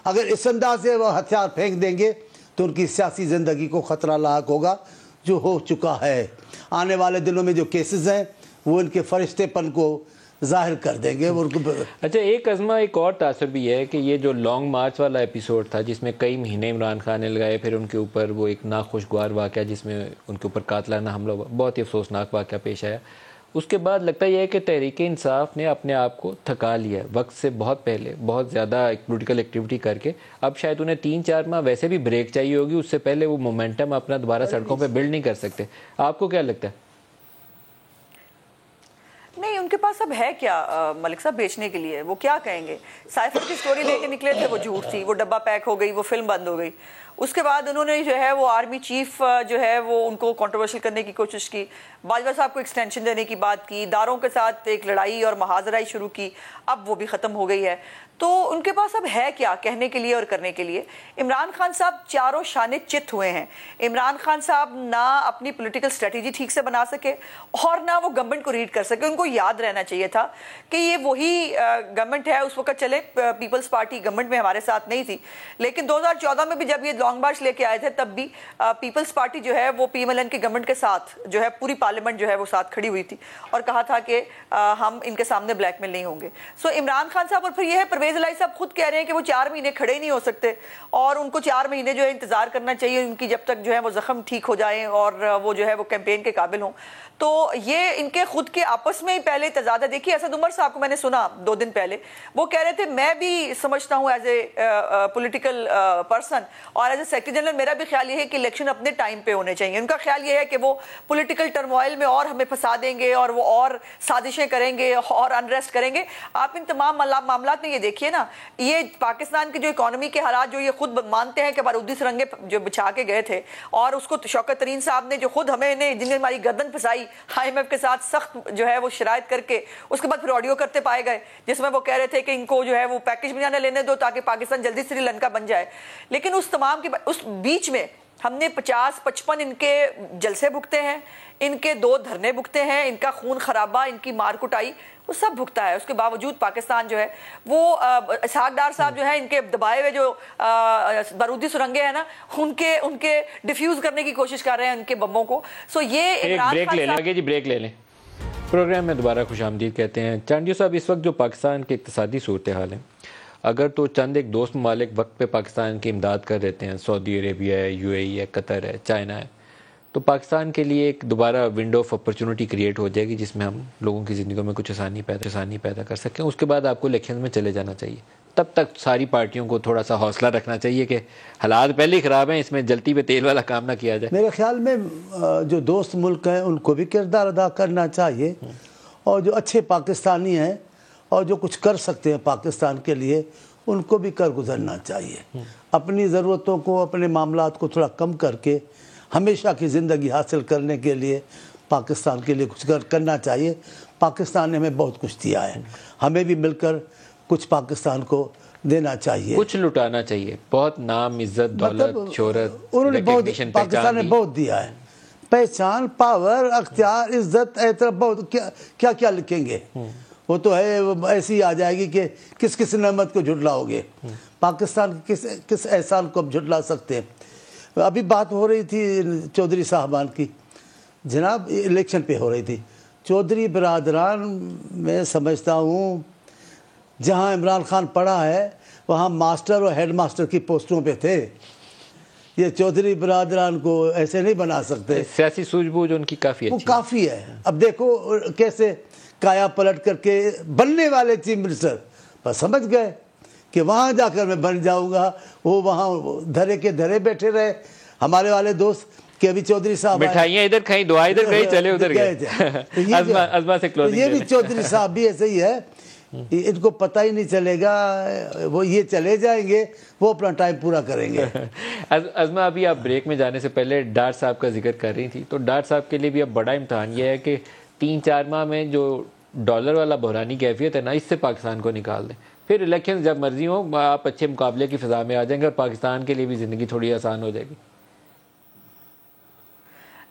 अगर इस अंदाज से वह हथियार फेंक देंगे तो उनकी सियासी ज़िंदगी को ख़तरा लाक होगा, जो हो चुका है। आने वाले दिनों में जो केसेस हैं वो इनके फरिश्तेपन को जाहिर कर देंगे। अच्छा, एक अज़मा एक और तासर भी है कि ये जो लॉन्ग मार्च वाला एपिसोड था जिसमें कई महीने इमरान खान ने लगाए, फिर उनके ऊपर वो एक नाखुशगवार वाक़या जिसमें उनके ऊपर कातलाना हमला हुआ, बहुत ही अफसोसनाक वाक़या पेश आया। उसके बाद लगता यह है कि तहरीक इंसाफ ने अपने आप को थका लिया वक्त से बहुत पहले, बहुत ज़्यादा एक पोलिटिकल एक्टिविटी करके। अब शायद उन्हें 3-4 माह वैसे भी ब्रेक चाहिए होगी, उससे पहले वो मोमेंटम अपना दोबारा सड़कों पर बिल्ड नहीं कर सकते। आपको क्या लगता है? नहीं, उनके पास अब है क्या मलिक साहब बेचने के लिए? वो क्या कहेंगे? साइफर की स्टोरी लेके निकले थे, वो झूठ थी, वो डब्बा पैक हो गई, वो फिल्म बंद हो गई। उसके बाद उन्होंने जो है वो आर्मी चीफ जो है वो उनको कंट्रोवर्शियल करने की कोशिश की, बाजवा साहब को एक्सटेंशन देने की बात की, दारों के साथ एक लड़ाई और मुहाजराई शुरू की, अब वो भी ख़त्म हो गई है। तो उनके पास अब है क्या कहने के लिए और करने के लिए? इमरान खान साहब चारों शाने चित हुए हैं। इमरान खान साहब ना अपनी पॉलिटिकल स्ट्रेटजी ठीक से बना सके और ना वो गवर्नमेंट को रीड कर सके। उनको याद रहना चाहिए था कि ये वही गवर्नमेंट है, उस वक्त चले पीपल्स पार्टी गवर्नमेंट में हमारे साथ नहीं थी, लेकिन 2014 में भी जब ये लॉन्ग मार्च लेके आए थे तब भी पीपल्स पार्टी जो है वो PMLN की गवर्नमेंट के साथ जो है पूरी पार्लियामेंट जो है वो साथ खड़ी हुई थी और कहा था कि हम इनके सामने ब्लैकमेल नहीं होंगे। सो इमरान खान साहब और फिर ये है परवेज इलाही साहब खुद कह रहे हैं कि वो 4 महीने खड़े ही नहीं हो सकते और उनको 4 महीने जो है इंतजार करना चाहिए उनकी जब तक जो है वो जख्म ठीक हो जाए और वो जो है वो कैंपेन के काबिल हों। तो ये इनके खुद के आपस में ही पहले तजाद है। देखिए असद उमर साहब को मैंने सुना 2 दिन पहले, वो कह रहे थे मैं भी समझता हूं एज ए पॉलिटिकल पर्सन और एज ए सेक्रेटरी जनरल मेरा भी ख्याल ये है कि इलेक्शन अपने टाइम पे होने चाहिए। उनका ख्याल ये है कि वो पॉलिटिकल टर्मोइल में और हमें फंसा देंगे और वो और साजिशें करेंगे और अनरेस्ट करेंगे। आप इन तमाम मामलात में ये देखिए ना, ये पाकिस्तान की जो इकोनॉमी के हालात जो ये खुद मानते हैं कि बारूदी सुरंगें जो बिछा के गए थे और उसको शौकत तरीन साहब ने जो खुद हमें जिन्हें हमारी गर्दन फंसाई IMF के साथ सख्त जो है वो शरायत करके उसके बाद फिर ऑडियो करते पाए गए जिसमें वो कह रहे थे कि इनको जो है वो पैकेज भी ना लेने दो ताकि पाकिस्तान जल्दी श्रीलंका बन जाए। लेकिन उस तमाम के उस बीच में हमने 50-55 इनके जलसे भुगते हैं, इनके 2 धरने भुगते हैं, इनका खून खराबा, इनकी मार कुटाई वो सब भुगता है। उसके बावजूद पाकिस्तान जो है वो इसहाक डार साहब जो है इनके दबाए हुए जो बारूदी सुरंगें हैं ना उनके डिफ्यूज करने की कोशिश कर रहे हैं उनके बमों को। सो ये ब्रेक ले लें जी, ब्रेक ले लें। प्रोग्राम में दोबारा खुशामदीद कहते हैं। चांडियो साहब, इस वक्त जो पाकिस्तान की इक्तिसादी सूरत हाल है, अगर तो चंद एक दोस्त ममालिक वक्त पे पाकिस्तान की इमदाद कर देते हैं, सऊदी अरेबिया है, UAE है, कतर है, चाइना है, तो पाकिस्तान के लिए एक दोबारा विंडो ऑफ अपॉर्चुनिटी क्रिएट हो जाएगी जिसमें हम लोगों की ज़िंदगी में कुछ आसानी पैदा कर सकें। उसके बाद आपको इलेक्शन में चले जाना चाहिए। तब तक सारी पार्टियों को थोड़ा सा हौसला रखना चाहिए कि हालात पहले ही ख़राब हैं, इसमें जलती पे तेल वाला काम ना किया जाए। मेरे ख्याल में जो दोस्त मुल्क हैं उनको भी किरदार अदा करना चाहिए और जो अच्छे पाकिस्तानी हैं और जो कुछ कर सकते हैं पाकिस्तान के लिए उनको भी कर गुजरना चाहिए। अपनी ज़रूरतों को, अपने मामलात को थोड़ा कम करके हमेशा की ज़िंदगी हासिल करने के लिए पाकिस्तान के लिए कुछ करना चाहिए। पाकिस्तान ने हमें बहुत कुछ दिया है, हमें भी मिलकर कुछ पाकिस्तान को देना चाहिए, कुछ लुटाना चाहिए। बहुत नाम, इज्जत, दौलत, शोहरत उन्होंने बहुत पाकिस्तान ने बहुत दिया है। पहचान, पावर, अख्तियार, इज्जत, एहतराम, बहुत क्या क्या लिखेंगे। वो तो है, ऐसी ही आ जाएगी कि किस किस नेमत को झुटलाओगे। पाकिस्तान किस एहसान को अब झुटला सकते हैं। अभी बात हो रही थी चौधरी साहबान की, जनाब इलेक्शन पे हो रही थी। चौधरी बिरादरान मैं समझता हूँ जहाँ इमरान खान पढ़ा है वहाँ मास्टर और हेड मास्टर की पोस्टों पे थे। ये चौधरी बिरादरान को ऐसे नहीं बना सकते। सियासी सूझबूझ उनकी काफ़ी वो काफ़ी है। अब देखो कैसे काया पलट करके बनने वाले चीफ मिनिस्टर पर समझ गए कि वहाँ जाकर मैं बन जाऊँगा। वो वहाँ धरे के धरे बैठे रहे। हमारे वाले दोस्त कि अभी चौधरी साहब मिठाइयाँ इधर खाई, दुआ इधर गई, चले उधर गए। अज़मा से क्लोजिंग। ये भी चौधरी साहब भी ऐसे ही है, इनको पता ही नहीं चलेगा, वो ये चले जाएंगे, वो अपना टाइम पूरा करेंगे। अज़मा, अभी आप ब्रेक में जाने से पहले डार साहब का जिक्र कर रही थी, तो डार साहब के लिए भी अब बड़ा इम्तहान ये है कि 3-4 माह में जो डॉलर वाला बहरानी कैफियत है ना, इससे पाकिस्तान को निकाल दें। फिर इलेक्शन जब मर्जी हो आप अच्छे मुकाबले की फिजा में आ जाएंगे और पाकिस्तान के लिए भी ज़िंदगी थोड़ी आसान हो जाएगी।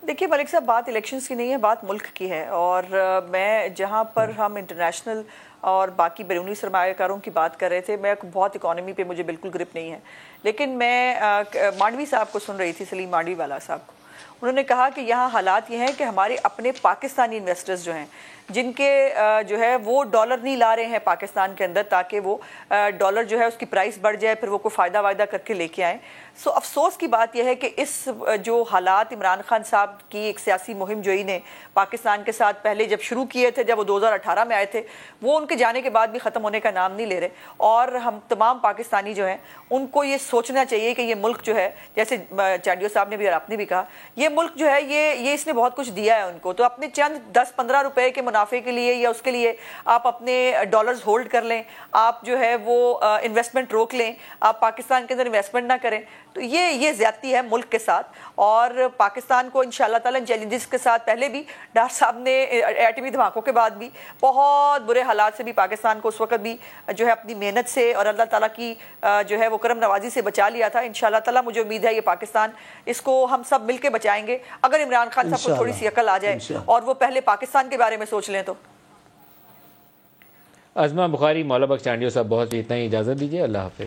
देखिए मलिक साहब, बात इलेक्शंस की नहीं है, बात मुल्क की है। और मैं जहां पर हम इंटरनेशनल और बाकी बैरूनी सरमायाकारों की बात कर रहे थे, मैं बहुत इकोनॉमी पे मुझे बिल्कुल ग्रिप नहीं है, लेकिन मैं मांडवी साहब को सुन रही थी, सलीम मांडवी वाला साहब को। उन्होंने कहा कि यहाँ हालात ये हैं कि हमारे अपने पाकिस्तानी इन्वेस्टर्स जो हैं, जिनके जो है वो डॉलर नहीं ला रहे हैं पाकिस्तान के अंदर ताकि वो डॉलर जो है उसकी प्राइस बढ़ जाए, फिर वो कोई फ़ायदा वायदा करके लेके आएँ। सो अफसोस की बात यह है कि इस जो हालात इमरान खान साहब की एक सियासी मुहिम जो इन्हें पाकिस्तान के साथ पहले जब शुरू किए थे, जब वो 2018 में आए थे, वो उनके जाने के बाद भी ख़त्म होने का नाम नहीं ले रहे। और हम तमाम पाकिस्तानी जो हैं उनको ये सोचना चाहिए कि ये मुल्क जो है, जैसे चांडियो साहब ने भी और आपने भी कहा, ये मुल्क जो है ये इसने बहुत कुछ दिया है उनको। तो अपने चंद 10-15 रुपए के मुनाफे के लिए या उसके लिए आप अपने डॉलर्स होल्ड कर लें, आप जो है वो इन्वेस्टमेंट रोक लें, आप पाकिस्तान के अंदर इन्वेस्टमेंट ना करें, तो ये ज्यादती है मुल्क के साथ। और पाकिस्तान को इंशाल्लाह ताला चैलेंजेस के साथ, पहले भी डार साहब ने एटमी धमाकों के बाद भी बहुत बुरे हालात से भी पाकिस्तान को उस वक्त भी जो है अपनी मेहनत से और अल्लाह ताला की जो है वो करम नवाजी से बचा लिया था। इंशाल्लाह ताला मुझे उम्मीद है ये पाकिस्तान, इसको हम सब मिलकर बचाएंगे अगर इमरान खान साहब को थोड़ी सी अकल आ जाए और वो पहले पाकिस्तान के बारे में सोच लें। तो अज़मा बुखारी, मौला बख्श चांडियो साहब, बहुत इतना ही इजाज़त दीजिए। अल्लाह हाफ़िज़।